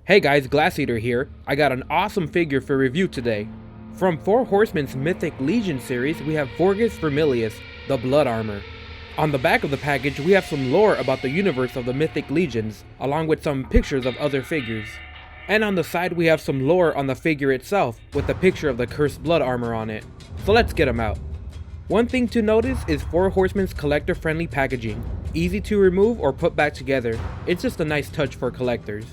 Hey guys, Glass Eater here. I got an awesome figure for review today. From Four Horsemen's Mythic Legion series, we have Vorgus Vermilius, the Blood Armor. On the back of the package, we have some lore about the universe of the Mythic Legions, along with some pictures of other figures. And on the side, we have some lore on the figure itself, with a picture of the Cursed Blood Armor on it. So let's get them out. One thing to notice is Four Horsemen's collector-friendly packaging. Easy to remove or put back together. It's just a nice touch for collectors.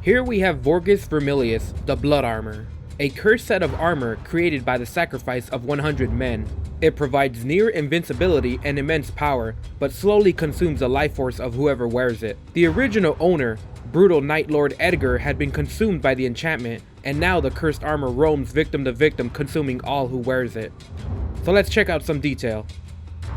Here we have Vorgus Vermilius, the Blood Armor, a cursed set of armor created by the sacrifice of 100 men. It provides near invincibility and immense power, but slowly consumes the life force of whoever wears it. The original owner, brutal Night Lord Edgar, had been consumed by the enchantment, and now the cursed armor roams victim to victim, consuming all who wears it. So let's check out some detail.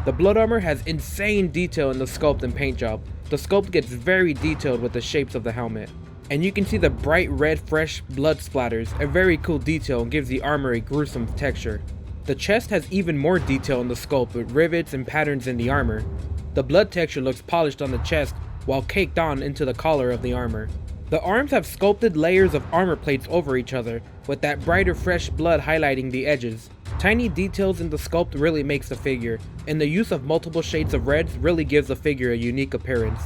The Blood Armor has insane detail in the sculpt and paint job. The sculpt gets very detailed with the shapes of the helmet. And you can see the bright red fresh blood splatters, a very cool detail and gives the armor a gruesome texture. The chest has even more detail in the sculpt with rivets and patterns in the armor. The blood texture looks polished on the chest while caked on into the collar of the armor. The arms have sculpted layers of armor plates over each other, with that brighter fresh blood highlighting the edges. Tiny details in the sculpt really makes the figure, and the use of multiple shades of reds really gives the figure a unique appearance.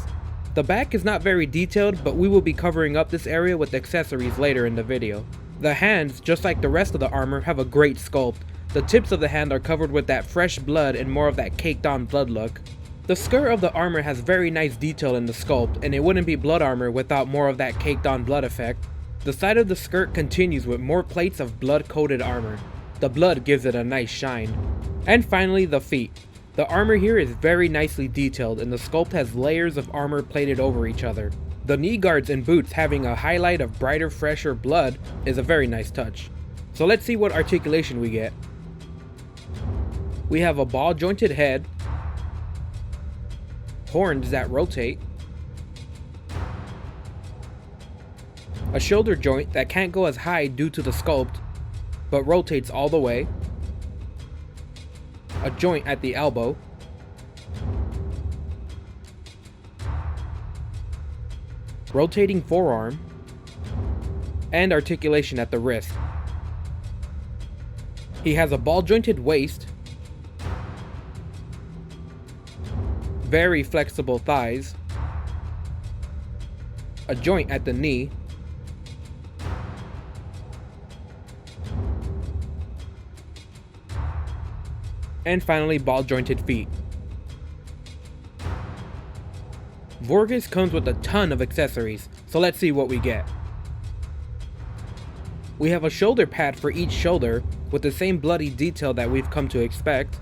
The back is not very detailed, but we will be covering up this area with accessories later in the video. The hands, just like the rest of the armor, have a great sculpt. The tips of the hand are covered with that fresh blood and more of that caked on blood look. The skirt of the armor has very nice detail in the sculpt, and it wouldn't be blood armor without more of that caked on blood effect. The side of the skirt continues with more plates of blood coated armor. The blood gives it a nice shine. And finally, the feet. The armor here is very nicely detailed, and the sculpt has layers of armor plated over each other. The knee guards and boots having a highlight of brighter, fresher blood is a very nice touch. So let's see what articulation we get. We have a ball jointed head, horns that rotate, a shoulder joint that can't go as high due to the sculpt, but rotates all the way, a joint at the elbow, rotating forearm, and articulation at the wrist. He has a ball jointed waist, very flexible thighs, a joint at the knee, and finally ball jointed feet. Vorgus comes with a ton of accessories, so let's see what we get. We have a shoulder pad for each shoulder with the same bloody detail that we've come to expect.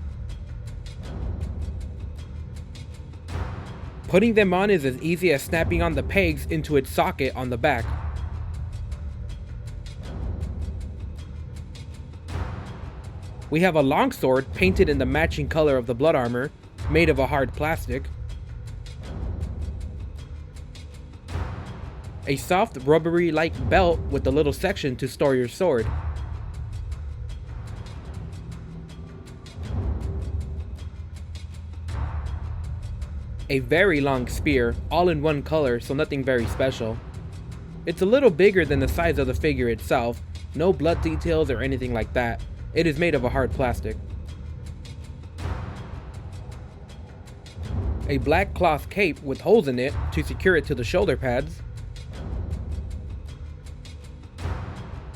Putting them on is as easy as snapping on the pegs into its socket on the back. We have a longsword painted in the matching color of the blood armor, made of a hard plastic. A soft rubbery-like belt with a little section to store your sword. A very long spear, all in one color, so nothing very special. It's a little bigger than the size of the figure itself, no blood details or anything like that. It is made of a hard plastic. A black cloth cape with holes in it to secure it to the shoulder pads.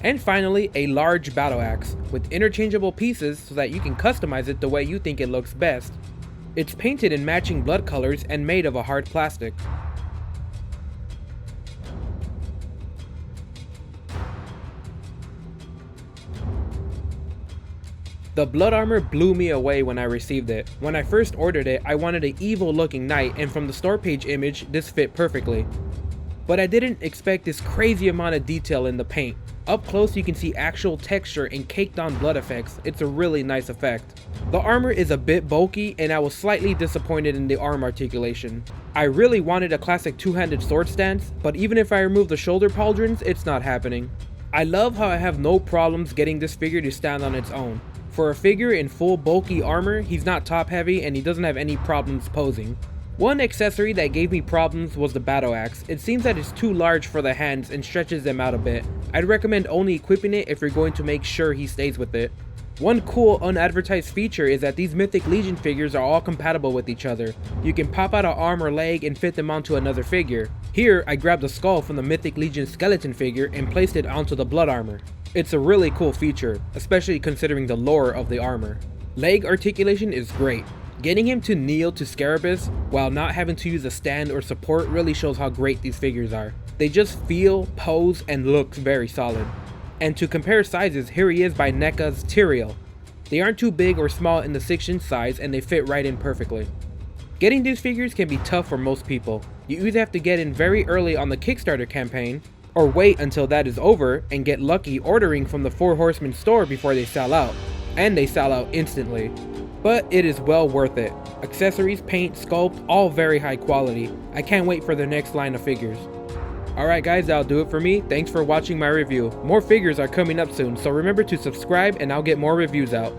And finally, a large battle axe with interchangeable pieces so that you can customize it the way you think it looks best. It's painted in matching blood colors and made of a hard plastic. The blood armor blew me away when I received it. When I first ordered it, I wanted an evil looking knight, and from the store page image, this fit perfectly. But I didn't expect this crazy amount of detail in the paint. Up close you can see actual texture and caked on blood effects. It's a really nice effect. The armor is a bit bulky, and I was slightly disappointed in the arm articulation. I really wanted a classic two-handed sword stance, but even if I remove the shoulder pauldrons, it's not happening. I love how I have no problems getting this figure to stand on its own. For a figure in full bulky armor, he's not top heavy and he doesn't have any problems posing. One accessory that gave me problems was the battle axe. It seems that it's too large for the hands and stretches them out a bit. I'd recommend only equipping it if you're going to make sure he stays with it. One cool unadvertised feature is that these Mythic Legion figures are all compatible with each other. You can pop out an arm or leg and fit them onto another figure. Here, I grabbed a skull from the Mythic Legion skeleton figure and placed it onto the blood armor. It's a really cool feature, especially considering the lore of the armor. Leg articulation is great. Getting him to kneel to Scarabeus while not having to use a stand or support really shows how great these figures are. They just feel, pose, and look very solid. And to compare sizes, here he is by NECA's Tyrael. They aren't too big or small in the 6-inch size and they fit right in perfectly. Getting these figures can be tough for most people. You either have to get in very early on the Kickstarter campaign, or wait until that is over and get lucky ordering from the 4 Horsemen store before they sell out. And they sell out instantly. But it is well worth it. Accessories, paint, sculpt, all very high quality. I can't wait for their next line of figures. Alright guys, that'll do it for me. Thanks for watching my review. More figures are coming up soon, so remember to subscribe and I'll get more reviews out.